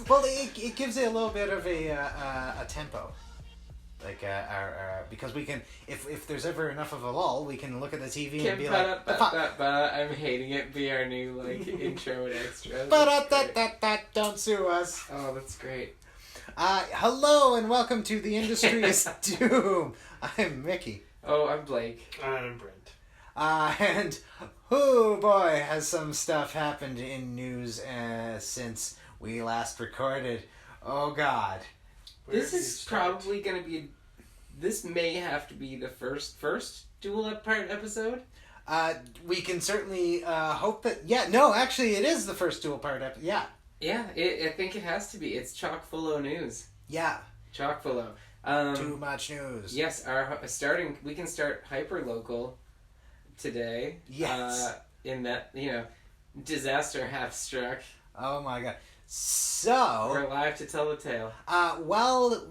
Well, it gives it a little bit of a tempo. Like because we can, if there's ever enough of a lull, we can look at the TV and be like, I'm hating it. Be our new intro and extra. Don't sue us. Oh, that's great. Hello and welcome to The Industry is Doom. I'm Mikki. Oh, I'm Blake. I'm Brent. And oh boy, has some stuff happened in news since we last recorded. Oh God. This is probably going to be... This may have to be the first dual-part episode. We can certainly hope that... Yeah, no, actually, it is the first dual-part episode. Yeah. Yeah, I think it has to be. It's chock full of news. Yeah. Chock full of. Too much news. Yes, we can start hyper-local today. Yes. In that, disaster hath struck. Oh my God. So... We're alive to tell the tale. Well,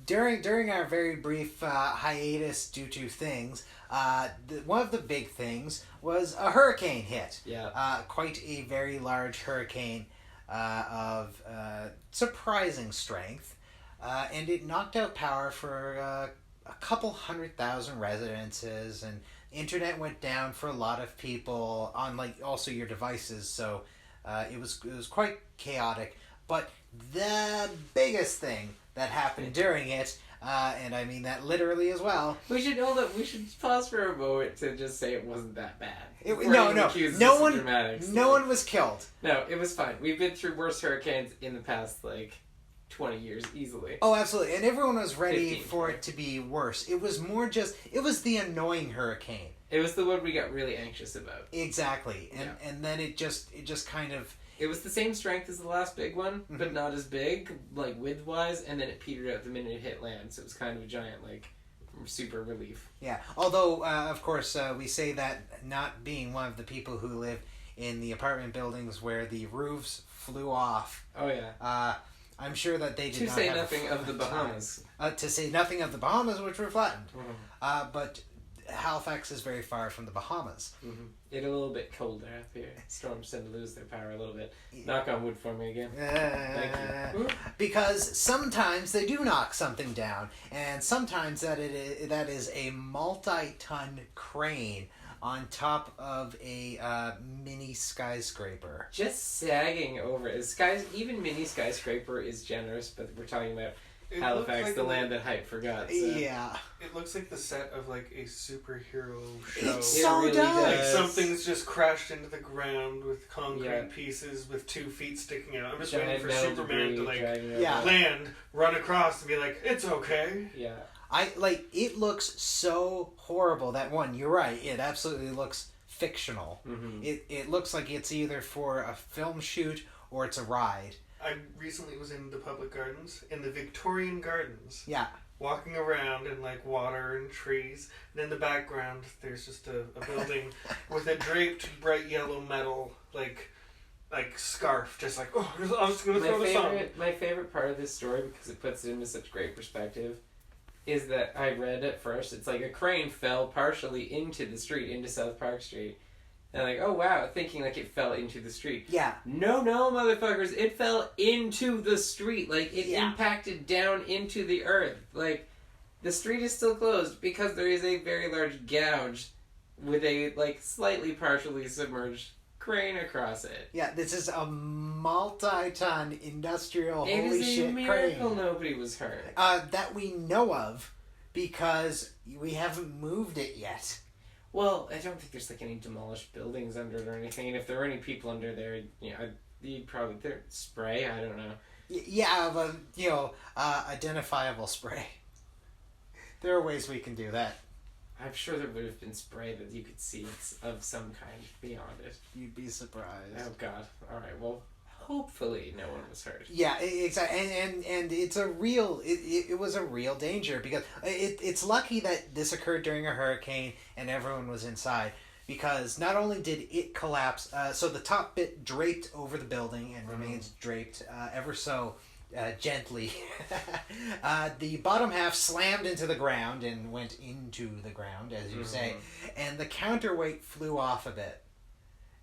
during our very brief hiatus due to things, one of the big things was a hurricane hit. Yeah. Quite a very large hurricane of surprising strength. And it knocked out power for a couple 100,000 residences, and internet went down for a lot of people on also your devices, so it was quite chaotic. But the biggest thing that happened during it, and I mean that literally as well. We should pause for a moment to just say it wasn't that bad. No one was killed. No, it was fine. We've been through worse hurricanes in the past 20 years easily. Oh, absolutely, and everyone was ready for it to be worse. It was more it was the annoying hurricane. It was the one we got really anxious about. Exactly, and then it just kind of... It was the same strength as the last big one, mm-hmm. but not as big, width-wise, and then it petered out the minute it hit land, so it was kind of a giant, super relief. Yeah, although, of course, we say that not being one of the people who live in the apartment buildings where the roofs flew off. Oh, yeah. I'm sure that they did not have... To say nothing of the Bahamas. To say nothing of the Bahamas, which were flattened. Mm-hmm. But Halifax is very far from the Bahamas. Mm-hmm. It's a little bit colder up here. Storms tend to lose their power a little bit. Knock on wood for me again. Thank you. Because sometimes they do knock something down, and sometimes that is a multi-ton crane on top of a mini skyscraper. Just sagging over it. Even mini skyscraper is generous, but we're talking about Halifax, the land that hype forgot. So. Yeah. It looks like the set of a superhero show. It so really does. Something's just crashed into the ground with concrete pieces with 2 feet sticking out. I'm just waiting for Superman to land, run across, and be like, "It's okay." Yeah. It looks so horrible. That one, you're right. It absolutely looks fictional. Mm-hmm. It looks like it's either for a film shoot or it's a ride. I recently was in the public gardens, in the Victorian Gardens. Yeah. Walking around in water and trees, and in the background there's just a building with a draped bright yellow metal scarf, just I'm just gonna throw this on. My favorite part of this story, because it puts it into such great perspective, is that I read at first it's a crane fell partially into the street, into South Park Street. And oh wow, thinking it fell into the street. Yeah. No, motherfuckers, it fell into the street. It impacted down into the earth. The street is still closed because there is a very large gouge with a, slightly partially submerged crane across it. Yeah, this is a multi-ton industrial holy shit crane. It is a miracle nobody was hurt. That we know of, because we haven't moved it yet. Well, I don't think there's any demolished buildings under it or anything. And if there were any people under there, you'd probably spray. I don't know. Yeah, but identifiable spray. There are ways we can do that. I'm sure there would have been spray that you could see of some kind beyond it. You'd be surprised. Oh God! All right. Well, hopefully no one was hurt. Yeah, exactly, and it's a real. It was a real danger, because it's lucky that this occurred during a hurricane and everyone was inside, because not only did it collapse, so the top bit draped over the building and remains draped ever so gently. The bottom half slammed into the ground and went into the ground, as you say, and the counterweight flew off a bit.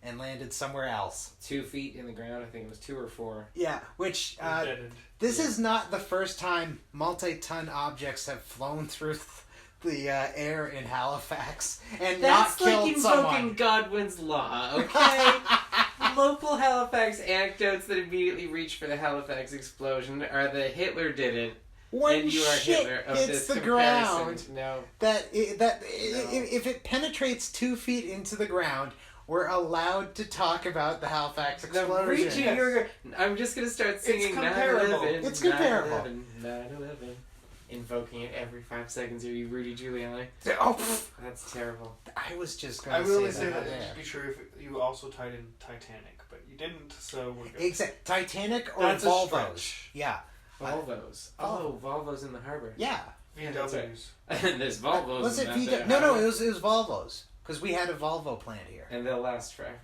and landed somewhere else. 2 feet in the ground. I think it was 2 or 4. Yeah, which this is not the first time multi-ton objects have flown through the air in Halifax and not killed someone. That's like invoking Godwin's law, okay? Local Halifax anecdotes that immediately reach for the Halifax explosion are the Hitler didn't. When and you are shit Hitler of hits this the comparison. ground, no. If it penetrates 2 feet into the ground, we're allowed to talk about the Halifax explosion. I'm just going to start singing It's comparable. 9/11, It's comparable. 9/11. Invoking it every 5 seconds. Are you Rudy Giuliani? Oh, that's terrible. I was just going to say that. I will say that it should be true if you also tied in Titanic, but you didn't, so we're good. Exactly. Titanic or that's Volvos. Yeah. Volvos. Volvos in the harbor. Yeah. VWs. And there's Volvos. Was it VW? No, it was Volvos. Because we had a Volvo plant here. And they'll last forever.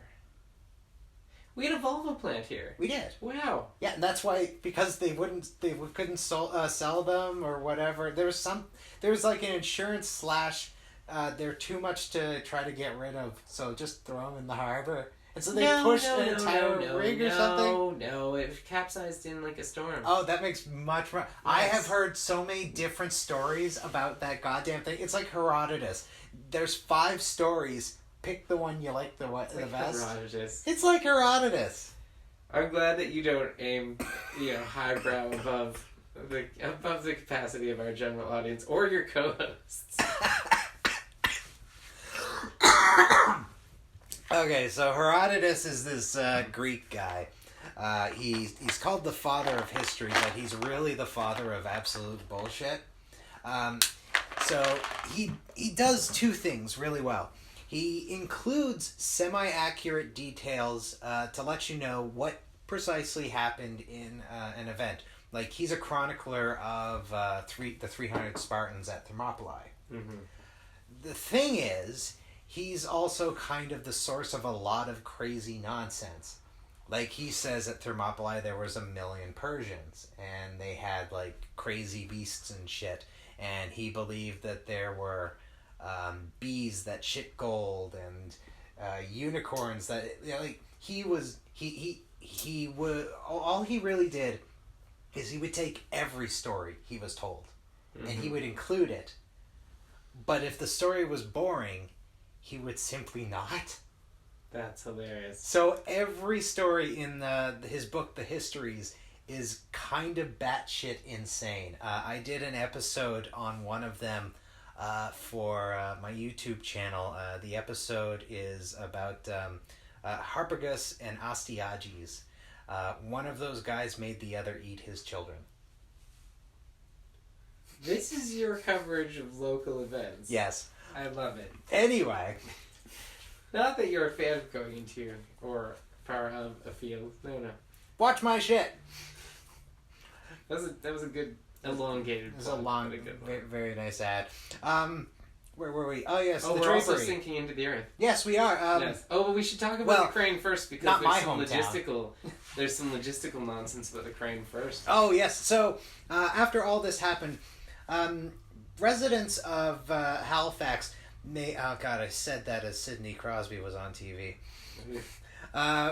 We had a Volvo plant here. We did. Wow. Yeah, and that's why, because they couldn't sell them or whatever. There was like an insurance / they're too much to try to get rid of, so just throw them in the harbor. And so they pushed an entire rig or something? No, it capsized in like a storm. Oh, that makes much more... Yes. I have heard so many different stories about that goddamn thing. It's like Herodotus. There's 5 stories. Pick the one you like the best. Herodotus. It's like Herodotus. I'm glad that you don't aim, highbrow above the capacity of our general audience or your co-hosts. Okay, so Herodotus is this Greek guy. He's called the father of history, but he's really the father of absolute bullshit. So he does 2 things really well. He includes semi-accurate details to let you know what precisely happened in an event. Like, he's a chronicler of the 300 Spartans at Thermopylae. Mm-hmm. The thing is, he's also kind of the source of a lot of crazy nonsense. Like, he says at Thermopylae there was 1 million Persians, and they had, like, crazy beasts and shit. And he believed that there were bees that shit gold and unicorns that he would all he really did is he would take every story he was told, mm-hmm. and he would include it, but if the story was boring he would simply not. That's hilarious. So every story in his book The Histories is kind of batshit insane. I did an episode on one of them for my YouTube channel. The episode is about Harpagus and Astyages. One of those guys made the other eat his children. This is your coverage of local events. Yes. I love it. Anyway. Not that you're a fan of going into or far out of a field. No. Watch my shit. That was a good elongated. It was a long, very, very nice ad. Where were we? Oh yes, the we're drapery. Also sinking into the earth. Yes, we are. Yes. Oh, but we should talk about the crane first because there's some logistical nonsense about the crane first. Oh yes. So after all this happened, residents of Halifax may. Oh God, I said that as Sidney Crosby was on TV.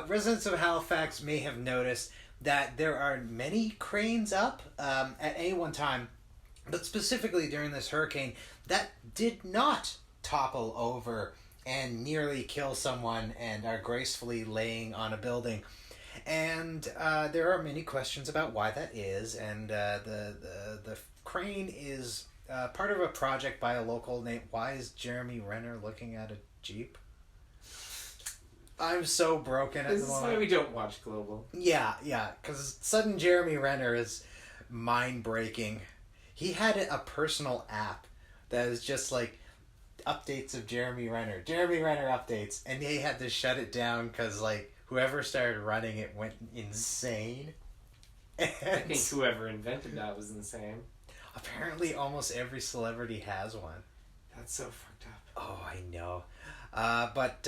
Residents of Halifax may have noticed that there are many cranes up at any one time, but specifically during this hurricane, that did not topple over and nearly kill someone and are gracefully laying on a building. And there are many questions about why that is, and the crane is part of a project by a local named Why is Jeremy Renner looking at a Jeep? I'm so broken at the moment. This is why we don't watch Global. Yeah, because sudden Jeremy Renner is mind-breaking. He had a personal app that was just like updates of Jeremy Renner updates, and he had to shut it down because like whoever started running it went insane. And I think whoever invented that was insane. Apparently almost every celebrity has one. That's so fucked up. Oh, I know. But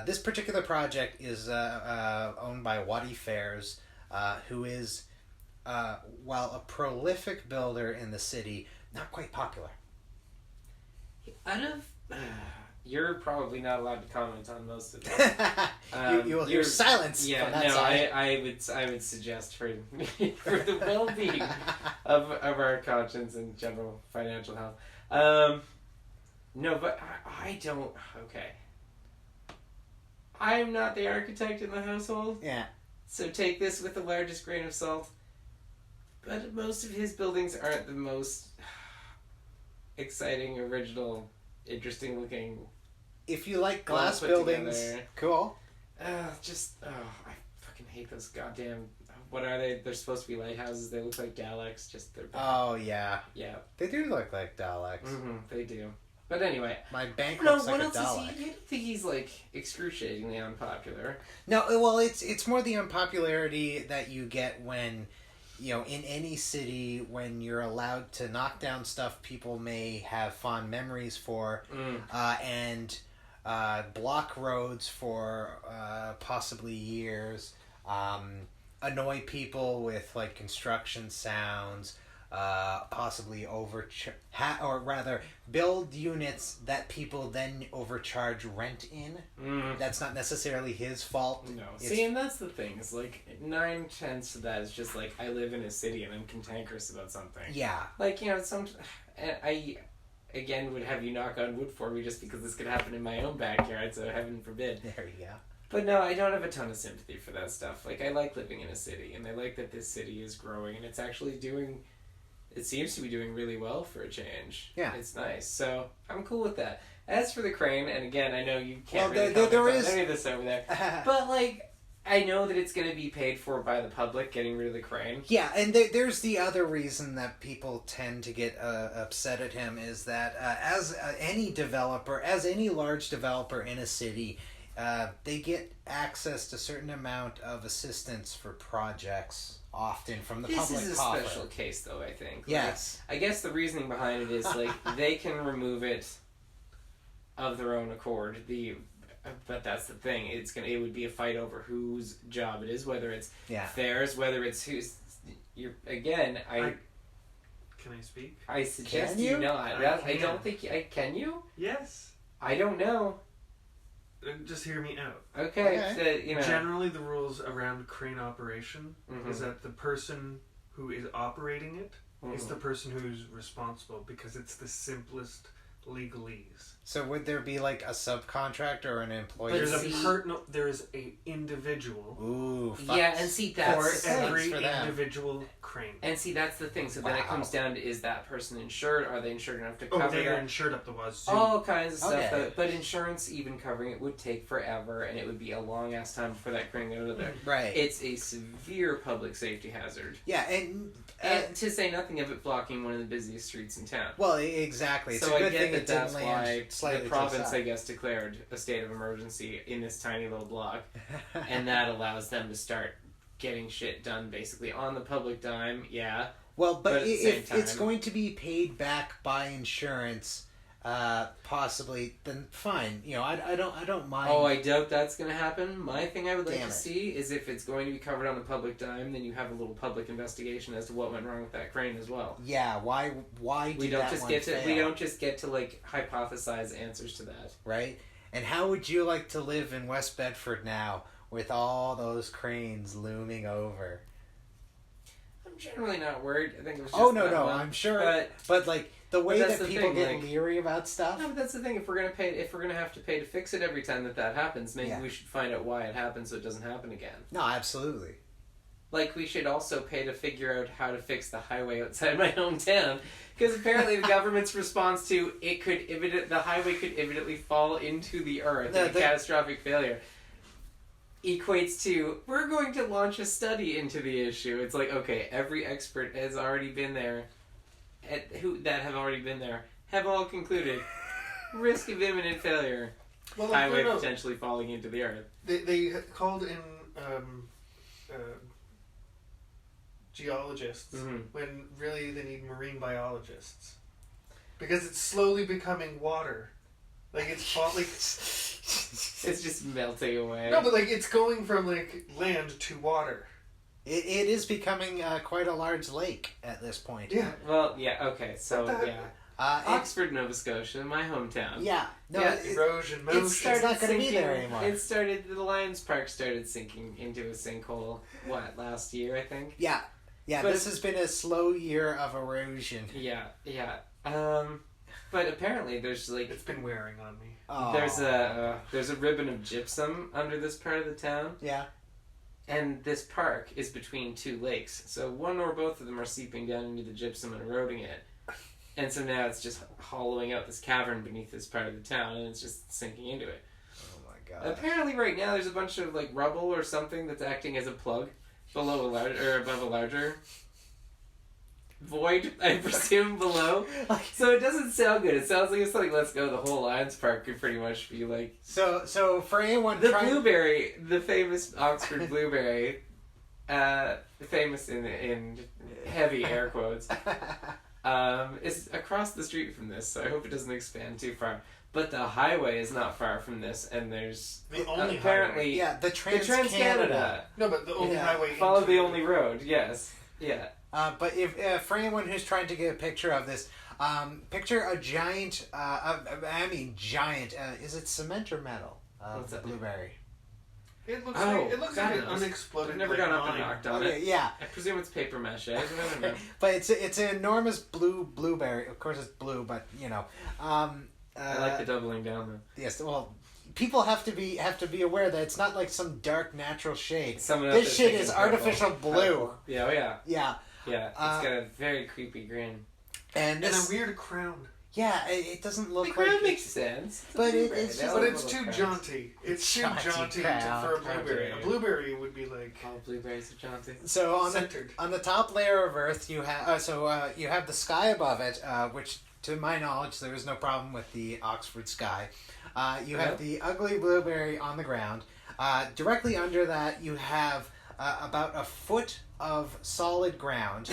this particular project is owned by Waddy Fairs, who is, while a prolific builder in the city, not quite popular. Out of You're probably not allowed to comment on most of it. You will hear silence. Yeah, from that side. I would suggest for the well-being of our conscience and general financial health. No, but I don't. Okay. I'm not the architect in the household. Yeah. So take this with the largest grain of salt. But most of his buildings aren't the most exciting, original, interesting looking. If you like glass buildings, cool. I fucking hate those goddamn. What are they? They're supposed to be lighthouses. They look like Daleks. Oh yeah. Yeah. They do look like Daleks. Mm-hmm, they do. But anyway, my bank looks like a Dalek. I don't think he's like excruciatingly unpopular. No, well, it's more the unpopularity that you get when, in any city, when you're allowed to knock down stuff people may have fond memories for, and block roads for possibly years, annoy people with like construction sounds. Possibly build units that people then overcharge rent in. That's not necessarily his fault. No. See, and that's the thing. It's like 9/10 of that is just like I live in a city and I'm cantankerous about something. Yeah. Like, I again would have you knock on wood for me just because this could happen in my own backyard, so heaven forbid. There you go. But no, I don't have a ton of sympathy for that stuff. Like, I like living in a city, and I like that this city is growing, and it's actually it seems to be doing really well for a change. Yeah. It's nice. So, I'm cool with that. As for the Crain, and again, I know you can't there comment on is any of this over there, but, like, I know that it's going to be paid for by the public, getting rid of the Crain. Yeah, and there's the other reason that people tend to get upset at him is that as any large developer in a city, they get access to a certain amount of assistance for projects, often from the public coffer. This is a special case, though, I think. Yes. Like, I guess the reasoning behind it is, like, they can remove it of their own accord. But that's the thing. It would be a fight over whose job it is, whether it's theirs, whether it's whose. Can I speak? I suggest you not. I don't think. Can you? Yes. I don't know. Just hear me out. Okay. So, generally, the rules around crane operation is that the person who is operating it is the person who's responsible because it's the simplest legalese. So would there be like a subcontractor or an employee? There is a individual. Ooh. Yeah, and see that's for every individual crane. And see that's the thing. So then it comes down to, is that person insured? Are they insured enough to cover? They are insured up the wazoo. All kinds of stuff. But insurance, even covering it, would take forever, and it would be a long ass time before that crane got out of there. Right. It's a severe public safety hazard. Yeah, and to say nothing of it blocking one of the busiest streets in town. Well, exactly. It's a good thing it didn't land slightly the province, I guess, declared a state of emergency in this tiny little block, and that allows them to start getting shit done basically on the public dime. Yeah. Well, but if it's going to be paid back by insurance, possibly, then fine. I don't mind. Oh, I doubt that's going to happen. My thing I would like to see is if it's going to be covered on the public dime, then you have a little public investigation as to what went wrong with that crane as well. Yeah, why we don't just get to we don't just get to like hypothesize answers to that. Right? And how would you like to live in West Bedford now with all those cranes looming over? I'm generally not worried. I think it was just no, I'm sure. But like the way that people get leery about stuff. No, but that's the thing. If we're gonna have to pay to fix it every time that happens, maybe we should find out why it happens so it doesn't happen again. No, absolutely. Like, we should also pay to figure out how to fix the highway outside my hometown, because apparently the government's response to the highway could imminently fall into the earth in a catastrophic failure equates to, we're going to launch a study into the issue. It's like, okay, every expert has already been there, have all concluded risk of imminent failure, highway potentially falling into the earth. They called in geologists when really they need marine biologists because it's slowly becoming water. Like it's it's just melting away. No, but like it's going from like land to water. It is becoming quite a large lake at this point. Yeah. Well, yeah. Okay. So Oxford, Nova Scotia, my hometown. Yeah. No, Yeah, Erosion, motion. it's not going to be there anymore. The Lions Park started sinking into a sinkhole, last year, I think? Yeah. Yeah, But- this has been a slow year of erosion. Yeah. But apparently there's It's been wearing on me. Oh. there's a ribbon of gypsum under this part of the town, Yeah. and this park is between two lakes, so one or both of them are seeping down into the gypsum and eroding it. And so now it's just hollowing out this cavern beneath this part of the town, and it's just sinking into it. Oh my god. Apparently, right now there's a bunch of rubble or something that's acting as a plug below above a larger void, I presume, below. So it doesn't sound good. It sounds like it's Let's Go. The whole Lions Park could pretty much be like. So for anyone the blueberry, the famous Oxford blueberry, famous in heavy air quotes. Is across the street from this, so I hope it doesn't expand too far. But the highway is not far from this, and there's The only apparently Yeah, the the Trans-Canada. No, but the only highway. Follow into the only road. Yes. Yeah. But if for anyone who's trying to get a picture of this, picture a giant. Giant. Is it cement or metal? What's that? Blueberry. It looks Oh, like an God, unexploded. I've never gone up and mine. knocked on Okay, it. yeah. I presume it's paper mache. I don't know. But it's an enormous blueberry. Of course, it's blue, but you know. I like the doubling down though. Yes. Well, people have to be aware that it's not like some dark natural shade. Someone else This shit thinking is purple. artificial blue. Purple. Yeah. Oh yeah. Yeah. Yeah. It's got a very creepy grin. And And this. a weird crown. Yeah, it doesn't look The like. crown makes sense. But Blueberry, it's they just- all But have it's little too crowns. jaunty. It's too Jaunty jaunty crown. for a blueberry. Jaunty. A blueberry would be like All blueberries are jaunty. So centered. on the top layer of Earth, you have you have the sky above it, which to my knowledge there is no problem with the Oxford sky. You have Yep. the ugly blueberry on the ground. Directly under that, you have about a foot of solid ground.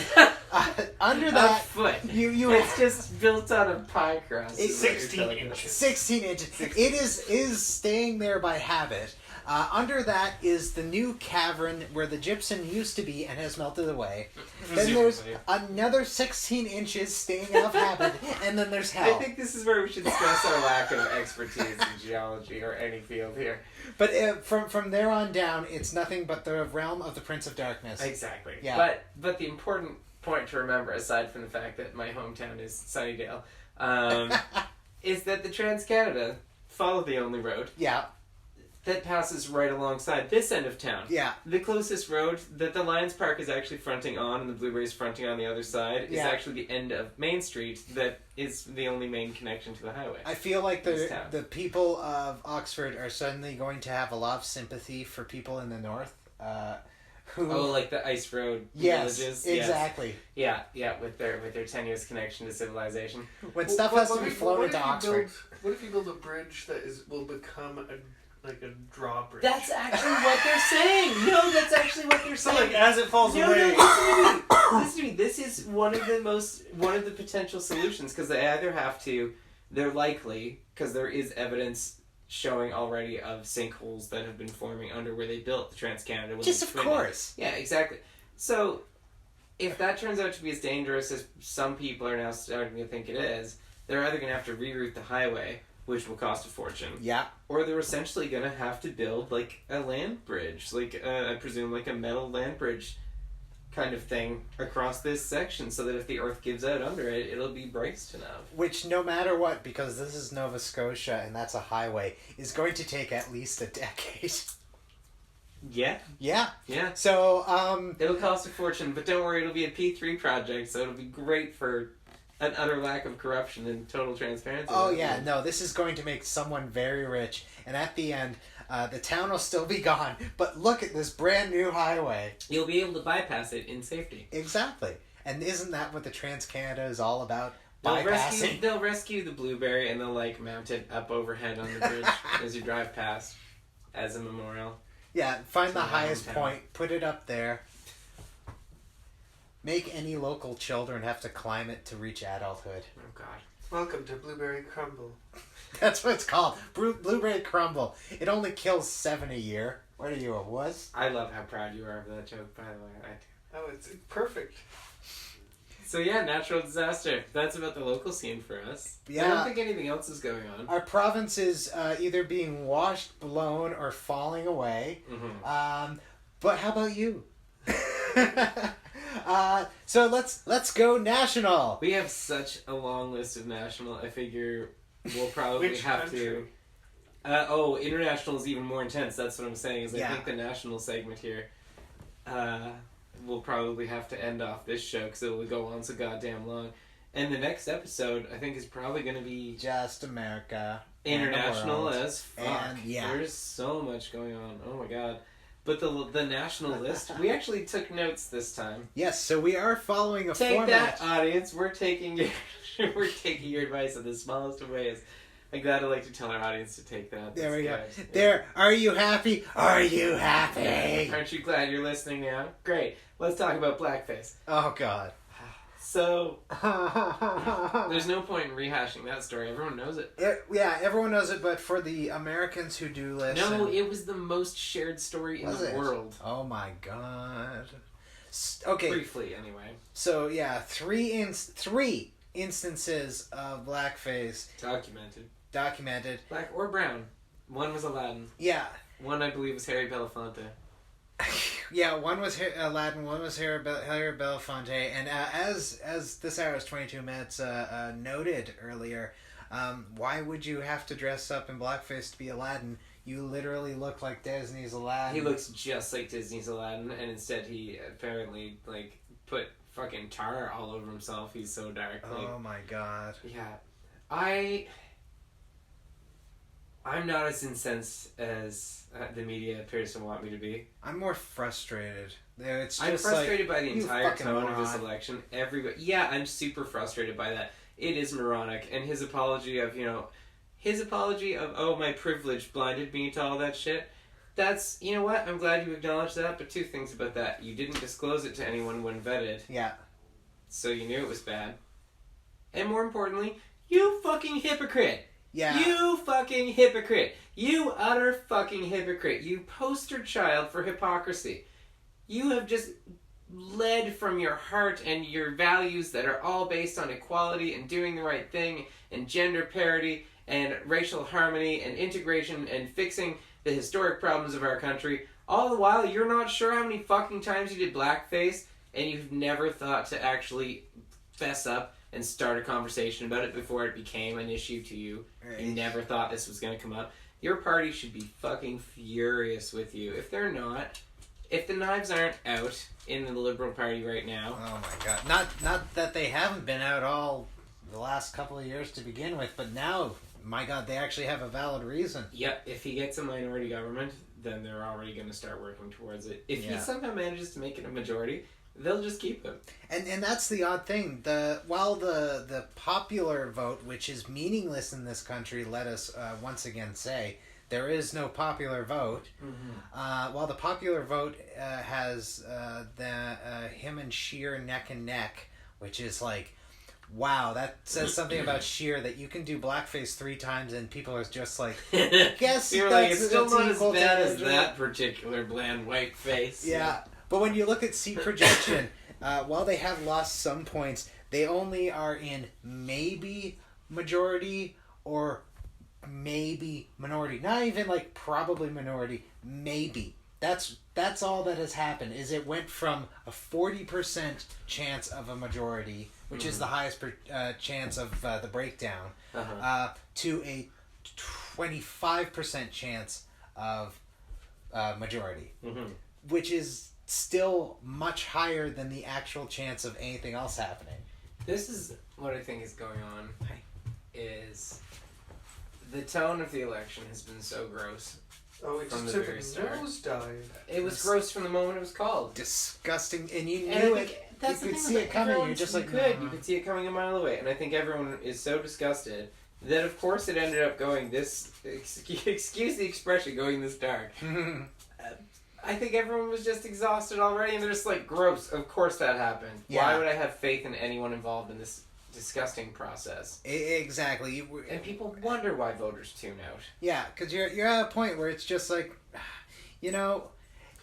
Under that, A foot. you It's just built on a pie crust. It's is what you're 16 telling us. inches. 16 inches. It is staying there by habit. Under that is the new cavern where the gypsum used to be and has melted away. Then there's Presumably. another 16 inches staying out of habit, and then there's hell. I think this is where we should stress our lack of expertise in geology or any field here. But from there on down, it's nothing but the realm of the Prince of Darkness. Exactly. Yeah. But the important point to remember, aside from the fact that my hometown is Sunnydale, is that the Trans-Canada follow the only road Yeah, that passes right alongside this end of town. yeah. The closest road that the Lions Park is actually fronting on and the Blueberries fronting on the other side is Yeah. actually the end of Main Street that is the only main connection to the highway. I feel like This town. the people of Oxford are suddenly going to have a lot of sympathy for people in the north. Who? Oh, like the ice road yes, villages? exactly. Yes. Yeah, with their tenuous connection to civilization. When stuff has to be flown into Oxford. What if you build a bridge that will become a drawbridge? That's actually what they're saying! No, that's actually what they're So saying! like as it falls No, away. listen to me. This is one of the potential solutions, because they either have to, they're likely, because there is evidence showing already of sinkholes that have been forming under where they built the Trans-Canada. when Just they of twined it. course. Yeah, exactly. So, if that turns out to be as dangerous as some people are now starting to think it is, they're either going to have to reroute the highway, which will cost a fortune, Yeah. or they're essentially going to have to build, like, a land bridge. Like, I presume, like a metal land bridge kind of thing across this section, so that if the earth gives out under it, it'll be braced enough. Which, no matter what, because this is Nova Scotia and that's a highway, is going to take at least a decade. Yeah, Yeah. yeah. So, It'll cost a fortune, but don't worry, it'll be a P3 project, so it'll be great for an utter lack of corruption and total transparency. oh yeah, no, this is going to make someone very rich, and at the end, the town will still be gone, but look at this brand new highway. You'll be able to bypass it in safety. Exactly. And isn't that what the Trans-Canada is all about? They'll Bypassing. rescue the blueberry and they'll like mount it up overhead on the bridge as you drive past as a memorial. Yeah, find the Yeah, highest hometown. point, put it up there. Make any local children have to climb it to reach adulthood. Oh god. Welcome to Blueberry Crumble. That's what it's called. Blueberry crumble. It only kills 7 a year. What are you, a wuss? I love how proud you are of that joke, by the way. Oh, it's perfect. So yeah, natural disaster. That's about the local scene for us. Yeah. I don't think anything else is going on. Our province is either being washed, blown, or falling away. Mm-hmm. But how about you? So let's go national. We have such a long list of national. I figure we'll probably Which have country? to. International is even more intense. That's what I'm saying. Is I Yeah. think the national segment here, we'll probably have to end off this show because it will go on so goddamn long. And the next episode, I think, is probably going to be Just America. and the international world. as fuck. And, yeah. There's so much going on. Oh my god. But the national list, we actually took notes this time. Yes, so we are following a Take format. that, audience. We're taking your advice in the smallest of ways. I'm glad I like to tell our audience to take that. There we go. That's good. There. Are you happy? Are you happy? Aren't you glad you're listening now? Great. Let's talk about blackface. Oh God. So, there's no point in rehashing that story. Everyone knows it. Yeah, everyone knows it, but for the Americans who do listen, No, it was the most shared story in Was the it? world. Oh my God. Okay, Briefly, anyway. so yeah, three instances of blackface documented. Black or brown. One was Aladdin. Yeah. One, I believe, was Harry Belafonte. Yeah, one was Aladdin, one was Harry Belafonte, and as this hour is 22 minutes noted earlier, why would you have to dress up in blackface to be Aladdin? You literally look like Disney's Aladdin. He looks just like Disney's Aladdin, and instead he apparently put fucking tar all over himself. He's so dark. Oh my God. Yeah, I'm not as incensed as the media appears to want me to be. I'm more frustrated. It's just I'm frustrated by the you entire fucking tone of this moron. election. Yeah, I'm super frustrated by that. It is moronic, and his apology of oh, my privilege blinded me to all that shit. That's, you know what? I'm glad you acknowledged that. But two things about that: you didn't disclose it to anyone when vetted, Yeah. so you knew it was bad. And more importantly, you fucking hypocrite. Yeah. You fucking hypocrite. You utter fucking hypocrite. You poster child for hypocrisy. You have just led from your heart and your values that are all based on equality and doing the right thing and gender parity and racial harmony and integration and fixing the historic problems of our country. All the while, you're not sure how many fucking times you did blackface and you've never thought to actually fess up and start a conversation about it before it became an issue to you. Right. You never thought this was going to come up. Your party should be fucking furious with you. If they're not, if the knives aren't out in the Liberal Party right now. Oh my God. Not that they haven't been out all the last couple of years to begin with, but now, my God, they actually have a valid reason. Yep, if he gets a minority government, then they're already going to start working towards it. If he Yeah. somehow manages to make it a majority, they'll just keep him. And that's the odd thing. While the popular vote, which is meaningless in this country, let us once again say, there is no popular vote. Mm-hmm. While the popular vote has him and Scheer neck and neck, which is like, wow, that says something about Scheer, that you can do blackface 3 times and people are just like, guess You're that's, like, it's still that's not as equal to bad as Andrew. that particular bland white face. Yeah, but when you look at seat projection, while they have lost some points, they only are in maybe majority or maybe minority. Not even like probably minority, maybe. That's all that has happened. Is it went from a 40% chance of a majority, which is the highest chance of the breakdown, to a 25% chance of majority, which is still much higher than the actual chance of anything else happening. This is what I think is going on. Is the tone of the election has been so gross. Oh, it From just the took a very start. nosedive. It was gross from the moment it was called. Disgusting, and you And knew I it. think that's You the could thing see with it coming. everyone, You're just you like, could. nah. You could see it coming a mile away, and I think everyone is so disgusted that, of course, it ended up going this. Excuse the expression, going this dark. I think everyone was just exhausted already, and they're just like, gross. Of course that happened. Yeah. Why would I have faith in anyone involved in this disgusting process? Exactly. And people wonder why voters tune out. Yeah, because you're at a point where it's just like, you know,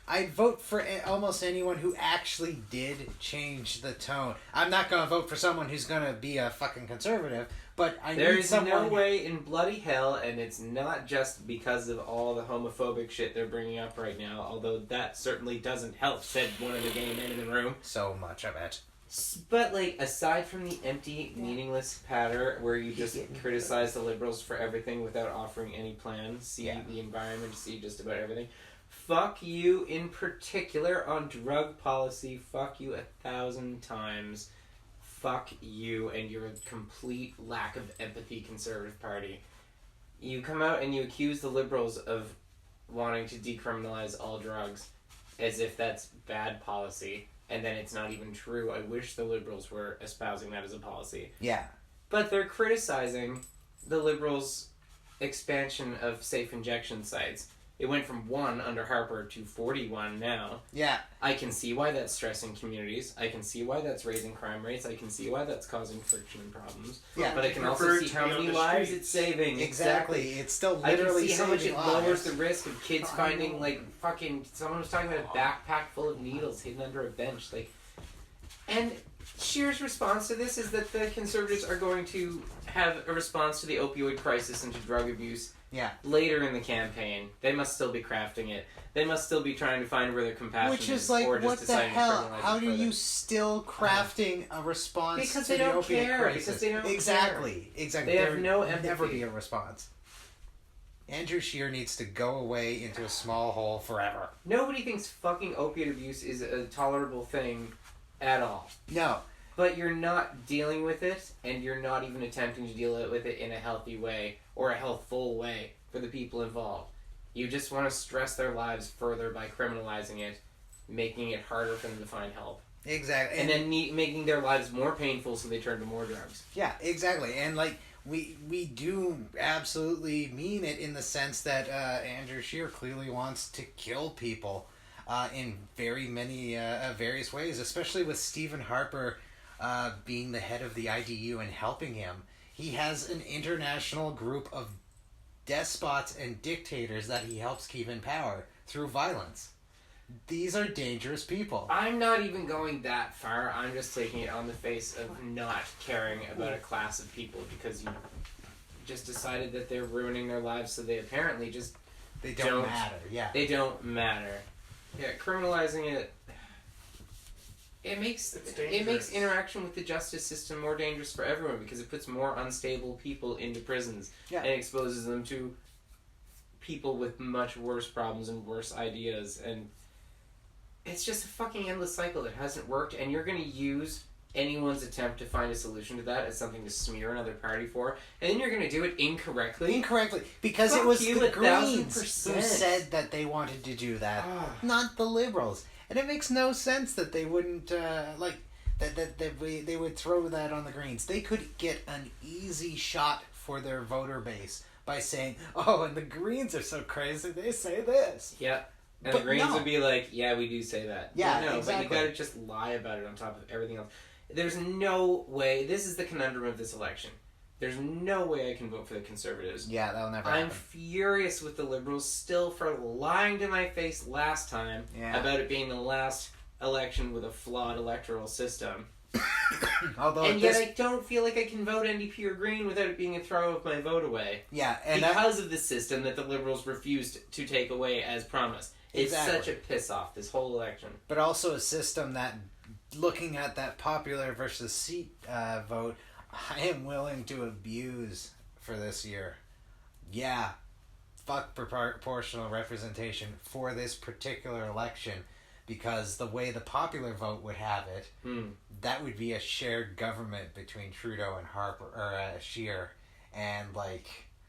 I'd vote for almost anyone who actually did change the tone. I'm not going to vote for someone who's going to be a fucking conservative, but I need someone... There's no way in bloody hell, and it's not just because of all the homophobic shit they're bringing up right now, although that certainly doesn't help, said one of the gay men in the room. So much of it. But, like, aside from the empty, meaningless patter where you just criticize the Liberals for everything without offering any plans, see the environment, see just about everything, fuck you in particular on drug policy, fuck you 1,000 times, fuck you and your complete lack of empathy, Conservative Party. You come out and you accuse the Liberals of wanting to decriminalize all drugs as if that's bad policy. And then it's not even true. I wish the Liberals were espousing that as a policy. Yeah. But they're criticizing the Liberals' expansion of safe injection sites. It went from 1 under Harper to 41 now. Yeah. I can see why that's stressing communities. I can see why that's raising crime rates. I can see why that's causing friction and problems. Yeah. But I can also see how many lives it's saving. Exactly. It's still literally saving lives. I can see how much it lowers the risk of kids finding, like, fucking... Someone was talking about a backpack full of needles hidden under a bench. Like, and Scheer's response to this is that the Conservatives are going to have a response to the opioid crisis and to drug abuse later in the campaign. They must still be crafting it. They must still be trying to find where their compassion is. Which is like, or just what the hell? How do you still crafting a response because to they the don't opiate care. crisis? Because they don't Exactly. They have no empathy. There never be a response. Andrew Scheer needs to go away into a small hole forever. Nobody thinks fucking opiate abuse is a tolerable thing at all. No. But you're not dealing with it, and you're not even attempting to deal with it in a healthy way, or a healthful way, for the people involved. You just want to stress their lives further by criminalizing it, making it harder for them to find help. Exactly. And then making their lives more painful so they turn to more drugs. Yeah, exactly. And, like, we do absolutely mean it in the sense that Andrew Scheer clearly wants to kill people in very many various ways, especially with Stephen Harper being the head of the IDU and helping him. He has an international group of despots and dictators that he helps keep in power through violence. These are dangerous people. I'm not even going that far. I'm just taking it on the face of not caring about a class of people because you just decided that they're ruining their lives, so they apparently just They don't matter, yeah. They don't matter. Yeah, criminalizing it... It makes interaction with the justice system more dangerous for everyone because it puts more unstable people into prisons and exposes them to people with much worse problems and worse ideas, and it's just a fucking endless cycle that hasn't worked, and you're going to use anyone's attempt to find a solution to that as something to smear another party for, and then you're going to do it incorrectly. Because Fuck it was you, the Greens 1,000%. who said that they wanted to do that, not the Liberals. And it makes no sense that they wouldn't, that they would throw that on the Greens. They could get an easy shot for their voter base by saying, oh, and the Greens are so crazy, they say this. Yeah. And But the Greens no. would be like, yeah, we do say that. Yeah, but no, exactly. but you gotta just lie about it on top of everything else. There's no way, this is the conundrum of this election. There's no way I can vote for the Conservatives. Yeah, that'll never I'm happen. furious with the Liberals still for lying to my face last time about it being the last election with a flawed electoral system. And yet I don't feel like I can vote NDP or Green without it being a throw of my vote away. Yeah, and because of the system that the Liberals refused to take away as promised. It's such a piss off, this whole election. But also a system that, looking at that popular versus seat vote, I am willing to abuse for this year. Yeah, fuck proportional representation for this particular election, because the way the popular vote would have it, that would be a shared government between Trudeau and Harper or Scheer, and like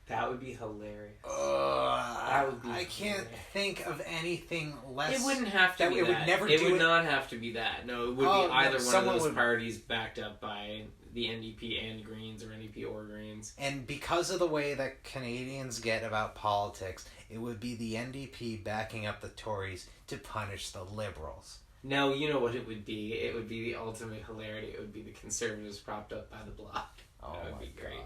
that would be hilarious. That would be. I can't think of anything less. It wouldn't have to be it that. Would never it do would it. not have to be that. No, it would be either one of those would... parties backed up by the NDP and Greens, or NDP or Greens. And because of the way that Canadians get about politics, it would be the NDP backing up the Tories to punish the Liberals. No, you know what it would be? It would be the ultimate hilarity. It would be the Conservatives propped up by the Bloc. That would be great.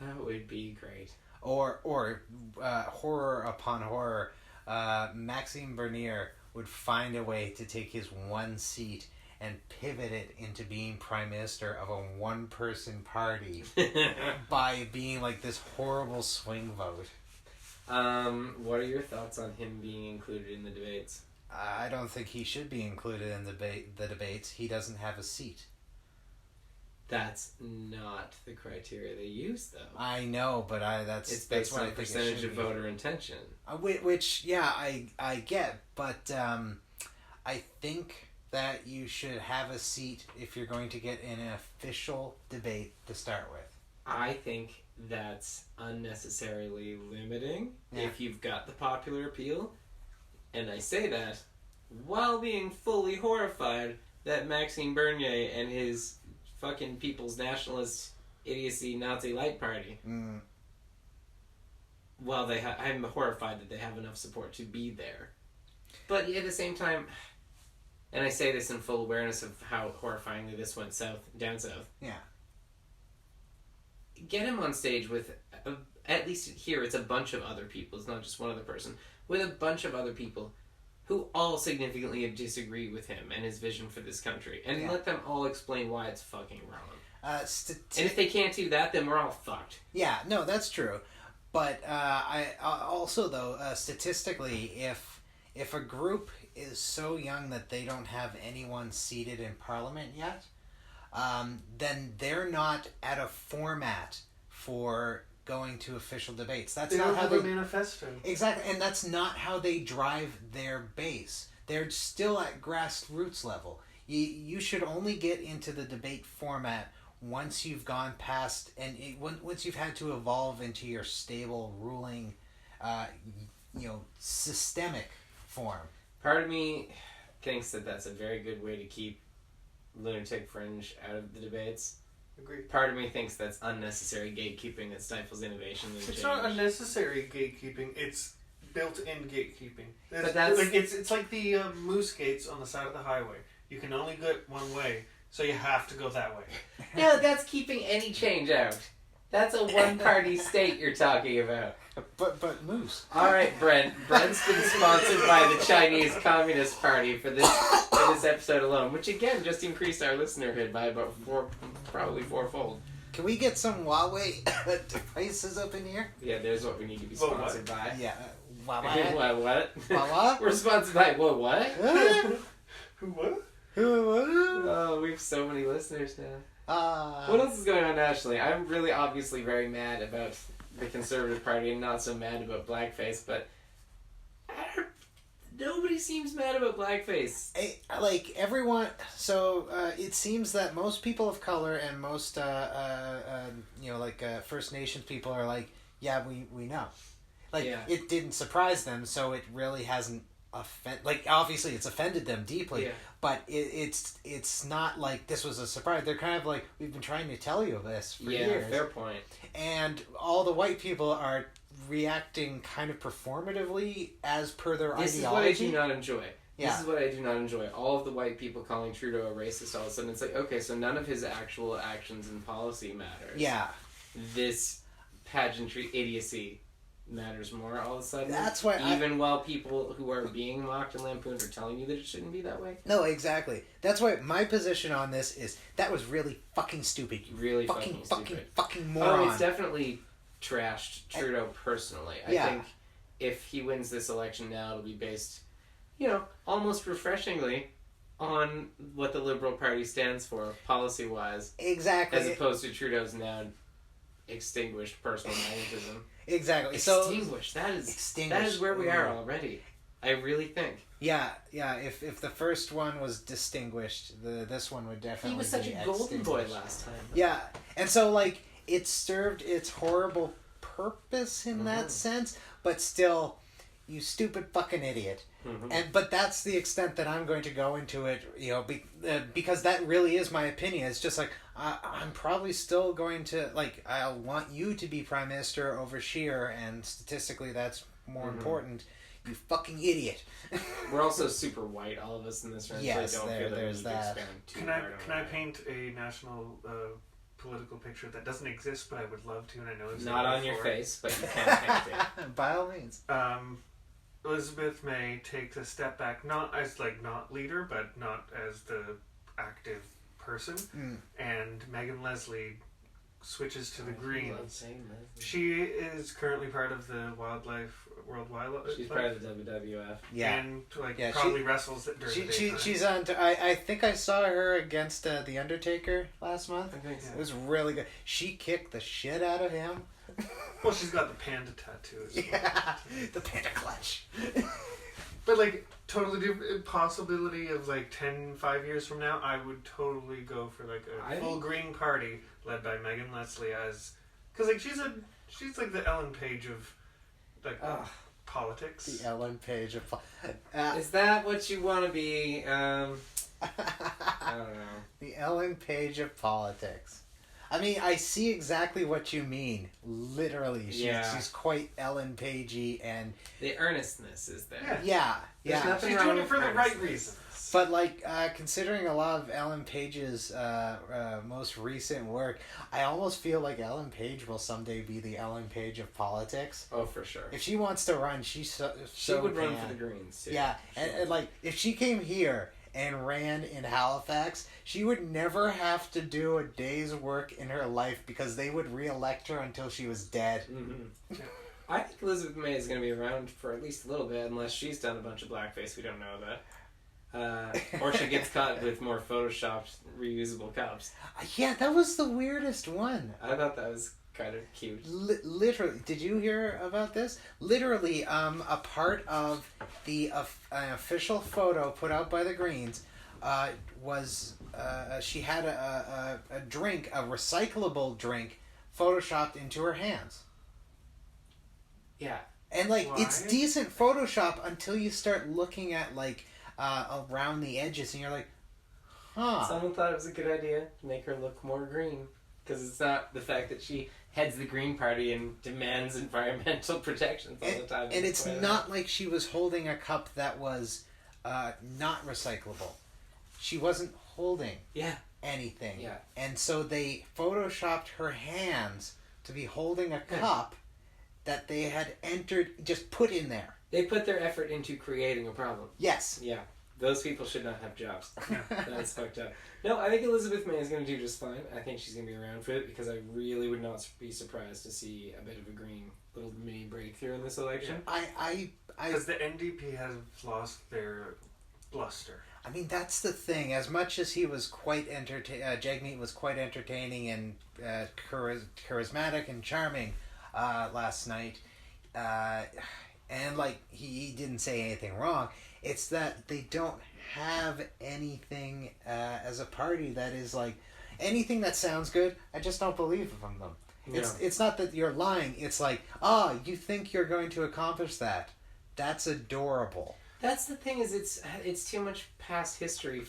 That would be great. Or horror upon horror, Maxime Bernier would find a way to take his one seat and pivot it into being prime minister of a one-person party by being like this horrible swing vote. What are your thoughts on him being included in the debates? I don't think he should be included in the debates. He doesn't have a seat. That's not the criteria they use, though. I know, but it's based on percentage of voter intention. Which, yeah, I get, but I think that you should have a seat if you're going to get in an official debate to start with. I think that's unnecessarily limiting if you've got the popular appeal. And I say that while being fully horrified that Maxime Bernier and his fucking People's Nationalist Idiocy Nazi Light Party, well, I'm horrified that they have enough support to be there. But at the same time, and I say this in full awareness of how horrifyingly this went down south. Yeah. Get him on stage with, at least here, it's a bunch of other people. It's not just one other person. With a bunch of other people who all significantly disagree with him and his vision for this country. And let them all explain why it's fucking wrong. And if they can't do that, then we're all fucked. Yeah, no, that's true. But I also, though, statistically, if a group is so young that they don't have anyone seated in Parliament yet, then they're not at a format for going to official debates. That's they not don't how have they a manifesto. Exactly, and that's not how they drive their base. They're still at grassroots level. You should only get into the debate format once you've gone past once you've had to evolve into your stable ruling, systemic form. Part of me thinks that that's a very good way to keep lunatic fringe out of the debates. Agreed. Part of me thinks that's unnecessary gatekeeping that stifles innovation and It's change. not unnecessary gatekeeping. It's built-in gatekeeping. But that's it's like the moose gates on the side of the highway. You can only go one way, so you have to go that way. No, that's keeping any change out. That's a one-party state you're talking about. But moose. All right, Brent. Brent's been sponsored by the Chinese Communist Party for this episode alone, which again just increased our listenerhood by about probably fourfold. Can we get some Huawei devices up in here? Yeah, there's what we need to be sponsored by. Yeah, Huawei. What? Huawei? We're sponsored by what? Who what? Oh, we have so many listeners now. What else is going on nationally? I'm really obviously very mad about the Conservative Party and not so mad about blackface, but nobody seems mad about blackface. Like everyone, so it seems that most people of color and most First Nations people are like, yeah, we know. It didn't surprise them, so it really hasn't obviously it's offended them deeply, but it's not like this was a surprise. They're kind of like, we've been trying to tell you this for years. Yeah, fair point. And all the white people are reacting kind of performatively as per their ideology. This is what I do not enjoy. Yeah. This is what I do not enjoy. All of the white people calling Trudeau a racist, all of a sudden it's like, okay, so none of his actual actions and policy matters. Yeah. This pageantry idiocy matters more all of a sudden. That's why while people who are being mocked and lampooned are telling you that it shouldn't be that way. No, exactly. That's why my position on this is that was really fucking stupid. You really fucking stupid. Fucking moron. Oh, it's definitely trashed Trudeau personally. I think if he wins this election now, it'll be based, almost refreshingly on what the Liberal Party stands for policy-wise. Exactly. As opposed to Trudeau's now extinguished personal magnetism. Exactly. Extinguished. That is where we are already. I really think. Yeah. If the first one was distinguished, this one would definitely. He was such a golden boy last time. Yeah, and so it served its horrible purpose in that sense, but still, you stupid fucking idiot. Mm-hmm. But that's the extent that I'm going to go into it, because that really is my opinion. It's just like, I'm probably still going to, I want you to be Prime Minister over Scheer, and statistically that's more important. You fucking idiot. We're also super white, all of us in this room. Yes, so I don't feel there's that. Can I paint a national political picture that doesn't exist, but I would love to, and I know it's not on your face, but you can paint it. By all means. Elizabeth May takes a step back, not as not leader, but not as the active person, and Megan Leslie switches to the Greens. She is currently part of the World Wildlife. She's part of the WWF. Yeah, and probably wrestles during the daytime. She's on. I think I saw her against the Undertaker last month. I think so. It was really good. She kicked the shit out of him. Well, she's got the panda tattoo as well. Yeah, the panda clutch. But totally different possibility of 5 years from now, I would totally go for a full green party led by Megan Leslie because she's like the Ellen Page of politics. The Ellen Page of is that what you want to be? I don't know. The Ellen Page of politics. I mean, I see exactly what you mean. Literally, she's quite Ellen Pagey, and the earnestness is there. Yeah. She's doing it for the right reasons. But considering a lot of Ellen Page's most recent work, I almost feel like Ellen Page will someday be the Ellen Page of politics. Oh, for sure. If she wants to run, she would run for the Greens too. Yeah, sure. and if she came here and ran in Halifax, she would never have to do a day's work in her life because they would re-elect her until she was dead. Mm-hmm. I think Elizabeth May is going to be around for at least a little bit, unless she's done a bunch of blackface we don't know about. Or she gets caught with more photoshopped, reusable cups. Yeah, that was the weirdest one. I thought that was kind of cute. Literally, did you hear about this? Literally, a part of the an official photo put out by the Greens was she had a drink, a recyclable drink, photoshopped into her hands. Yeah. And it's decent Photoshop until you start looking at around the edges, and you're like, huh. Someone thought it was a good idea to make her look more green. Because it's not the fact that she heads the Green Party and demands environmental protections all the time. And it's not like she was holding a cup that was not recyclable. She wasn't holding anything. Yeah. And so they photoshopped her hands to be holding a cup that they had just put in there. They put their effort into creating a problem. Yes. Yeah. Those people should not have jobs. That's fucked up. No, I think Elizabeth May is going to do just fine. I think she's going to be around for it because I really would not be surprised to see a bit of a green little mini breakthrough in this election. Because the NDP has lost their bluster. I mean, that's the thing. As much as he was quite Jagmeet was quite entertaining and charismatic and charming last night, and he didn't say anything wrong. It's that they don't have anything as a party that is anything that sounds good. I just don't believe from them. Yeah. It's not that you're lying. It's you think you're going to accomplish that. That's adorable. That's the thing is it's too much past history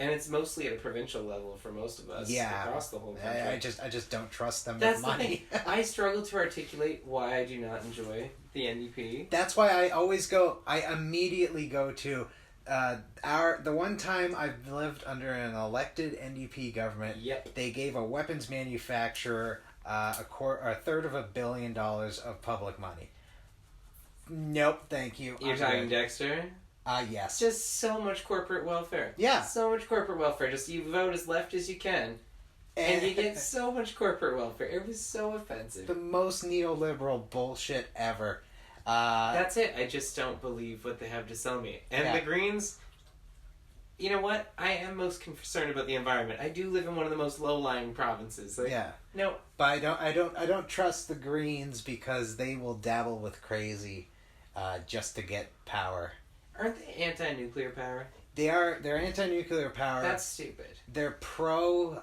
and it's mostly at a provincial level for most of us across the whole country. I just don't trust them with money. The thing. I struggle to articulate why I do not enjoy the NDP. That's why I immediately go to the one time I've lived under an elected NDP government. Yep. They gave a weapons manufacturer a third of $1 billion of public money. Nope, thank you. You're talking Dexter? Yes. Just so much corporate welfare. Yeah. So much corporate welfare. Just you vote as left as you can. And you get so much corporate welfare. It was so offensive. The most neoliberal bullshit ever. That's it. I just don't believe what they have to sell me. And the Greens, you know what? I am most concerned about the environment. I do live in one of the most low-lying provinces. No. But I don't trust the Greens because they will dabble with crazy just to get power. Aren't they anti-nuclear power? They're anti-nuclear power. That's stupid. They're pro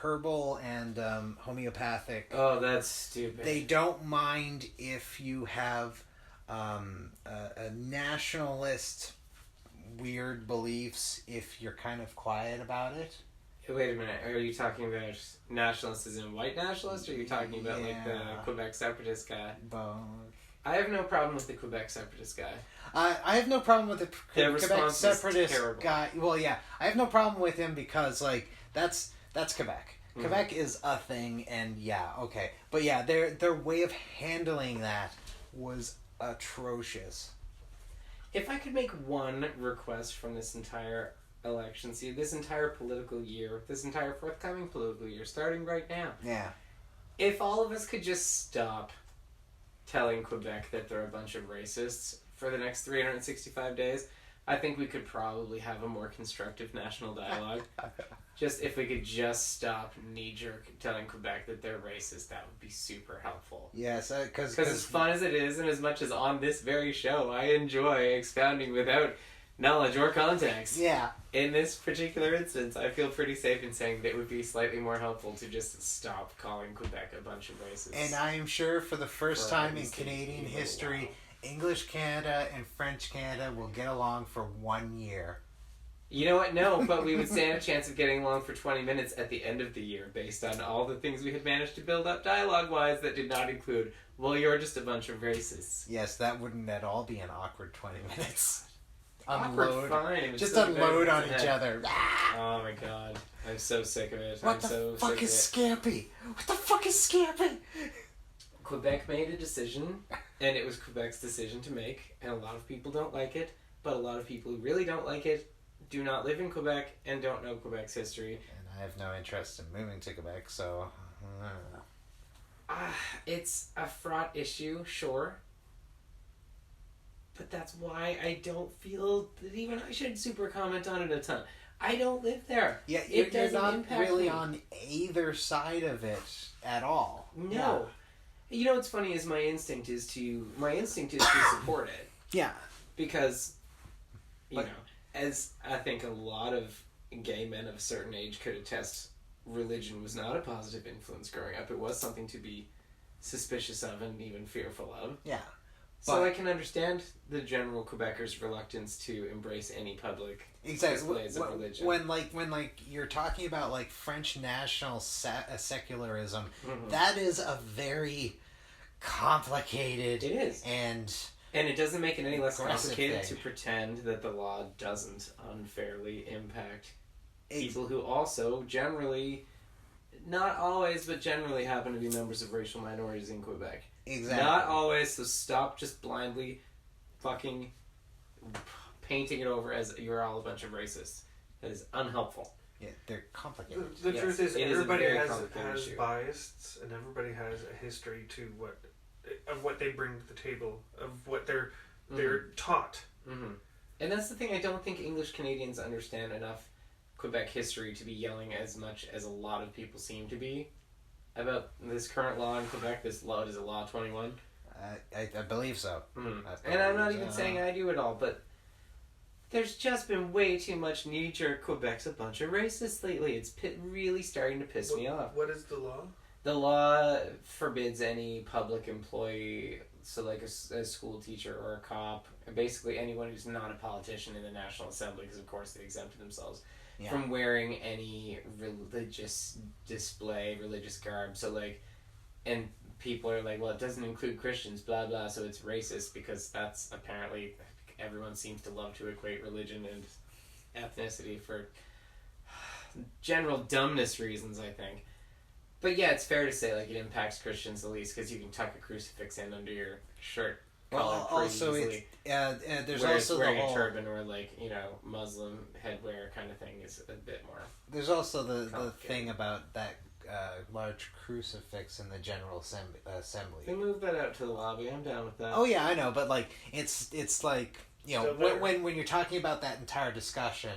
herbal and homeopathic. Oh, that's stupid. They don't mind if you have a nationalist weird beliefs if you're kind of quiet about it. Wait a minute. Are you talking about nationalists as in white nationalists, or are you talking about the Quebec separatist guy? Both. I have no problem with the Quebec separatist guy. I have no problem with the Quebec separatist guy. Well, yeah, I have no problem with him because that's Quebec. Mm-hmm. Quebec is a thing, and okay, but their way of handling that was atrocious. If I could make one request from this entire election season, this entire political year, this entire forthcoming political year, starting right now. Yeah. If all of us could just stop telling Quebec that they're a bunch of racists for the next 365 days, I think we could probably have a more constructive national dialogue. Just if we could just stop knee-jerk telling Quebec that they're racist, that would be super helpful. Yes, because as fun as it is, and as much as on this very show I enjoy expounding without knowledge or context. Yeah. In this particular instance, I feel pretty safe in saying that it would be slightly more helpful to just stop calling Quebec a bunch of racists. And I am sure for the first time in Canadian history, English Canada and French Canada will get along for 1 year. You know what? No, but we would stand a chance of getting along for 20 minutes at the end of the year based on all the things we had managed to build up dialogue-wise that did not include, well, you're just a bunch of racists. Yes, that wouldn't at all be an awkward 20 minutes. Awkward, fine. Just unload on each other. Oh my god. I'm so sick of it. What the fuck is Scampi? What the fuck is Scampi? Quebec made a decision, and it was Quebec's decision to make, and a lot of people don't like it, but a lot of people who really don't like it do not live in Quebec and don't know Quebec's history. And I have no interest in moving to Quebec, so... It's a fraught issue, sure. But that's why I don't feel that even I should super comment on it a ton. I don't live there. Yeah, you're not really on either side of it at all. No. Yeah. You know what's funny is my instinct is to support it. Yeah. Because, you know, as I think a lot of gay men of a certain age could attest, religion was not a positive influence growing up. It was something to be suspicious of and even fearful of. Yeah. So I can understand the general Quebecers' reluctance to embrace any public displays of religion. When you're talking about like French national secularism, that is a very complicated. It is, and it doesn't make it any less complicated to pretend that the law doesn't unfairly impact people who also generally, not always, but generally happen to be members of racial minorities in Quebec. Exactly. Not always, so stop just blindly fucking painting it over as you're all a bunch of racists. That is unhelpful. Yeah, they're complicated. The truth is, everybody has bias, and everybody has a history to what they bring to the table, of what they're taught. Mm-hmm. And that's the thing, I don't think English Canadians understand enough Quebec history to be yelling as much as a lot of people seem to be about this current law in Quebec. This law, is it Law 21? I believe so. Mm. And I'm not even saying I do it all, but there's just been way too much knee-jerk Quebec's a bunch of racists lately. It's really starting to piss me off. What is the law? The law forbids any public employee, so like a school teacher or a cop, basically anyone who's not a politician in the National Assembly, because of course they exempted themselves, from wearing any religious display, religious garb. So like, and people are like, well, it doesn't include Christians, blah blah, so it's racist, because that's apparently, everyone seems to love to equate religion and ethnicity for general dumbness reasons, I think. But yeah, it's fair to say like it impacts Christians the least, because you can tuck a crucifix in under your shirt. Well, also there's whereas also wearing the whole a turban or like, you know, Muslim headwear kind of thing is a bit more. There's also the thing about that large crucifix in the General Assembly. They moved that out to the lobby. I'm down with that. Oh yeah, I know, but like it's like, you know, when you're talking about that entire discussion,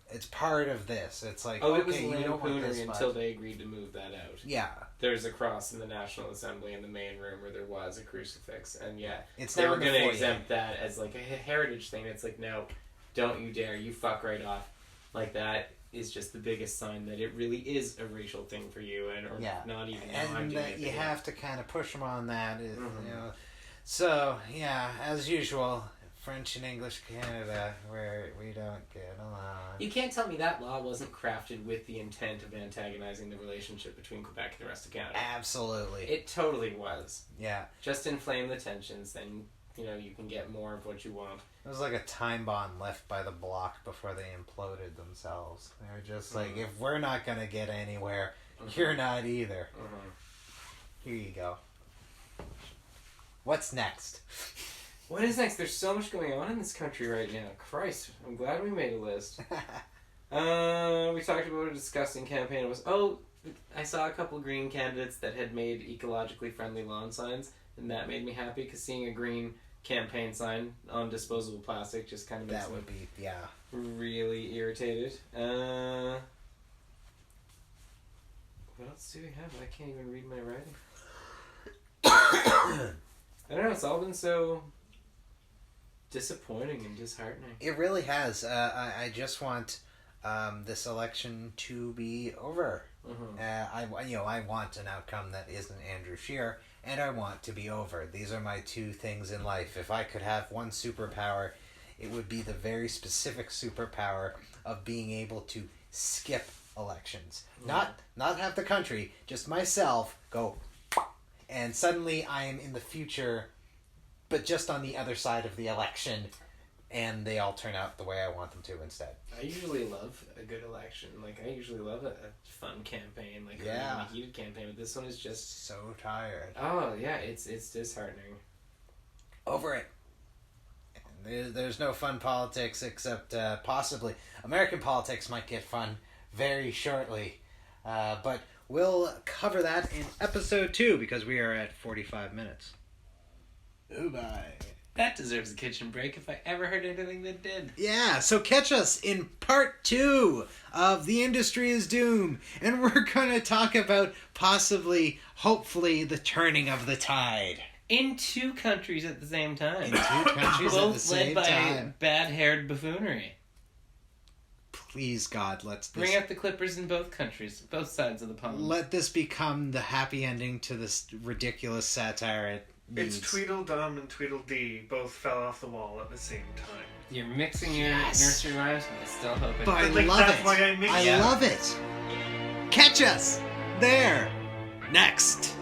it's part of this. It's like, it was lampoonery until they agreed to move that out. Yeah. There's a cross in the National Assembly in the main room where there was a crucifix, and they were going to exempt that as like a heritage thing. It's like, no, don't you dare, you fuck right off. Like that is just the biggest sign that it really is a racial thing for you, not even. And that you have to kind of push them on that. You know. So yeah, as usual. French and English Canada, where we don't get along. You can't tell me that law wasn't crafted with the intent of antagonizing the relationship between Quebec and the rest of Canada. Absolutely. It totally was. Yeah. Just inflame the tensions, then, you know, you can get more of what you want. It was like a time bomb left by the Bloc before they imploded themselves. They were just like, if we're not going to get anywhere, you're not either. Here you go. What's next? What is next? There's so much going on in this country right now. Christ, I'm glad we made a list. We talked about what a disgusting campaign it was. Oh, I saw a couple green candidates that had made ecologically friendly lawn signs, and that made me happy, because seeing a green campaign sign on disposable plastic just kind of makes me really irritated. What else do we have? I can't even read my writing. I don't know, it's all been so disappointing and disheartening. It really has. I just want this election to be over. Mm-hmm. I want an outcome that isn't Andrew Scheer, and I want to be over. These are my two things in life. If I could have one superpower, it would be the very specific superpower of being able to skip elections. Mm-hmm. Not have the country, just myself go, and suddenly I am in the future, but just on the other side of the election, and they all turn out the way I want them to instead. I usually love a good election. Like, I usually love a fun campaign, like a heated campaign, but this one is just... so tired. Oh, yeah, it's disheartening. Over it. There's no fun politics except possibly American politics might get fun very shortly. But we'll cover that in episode 2 because we are at 45 minutes. Goodbye. That deserves a kitchen break if I ever heard anything that did. Yeah, so catch us in part 2 of The Industry is Doom. And we're going to talk about possibly, hopefully, the turning of the tide. In 2 countries at the same time. In 2 countries at the same time. Both led by bad-haired buffoonery. Please, God, let's... Bring out the Clippers in both countries, both sides of the pond. Let this become the happy ending to this ridiculous satire it needs. It's Tweedledum and Tweedledee both fell off the wall at the same time. You're mixing your nursery rhymes, but I still hope it... But I love that's it. Why I love it. Catch us there next.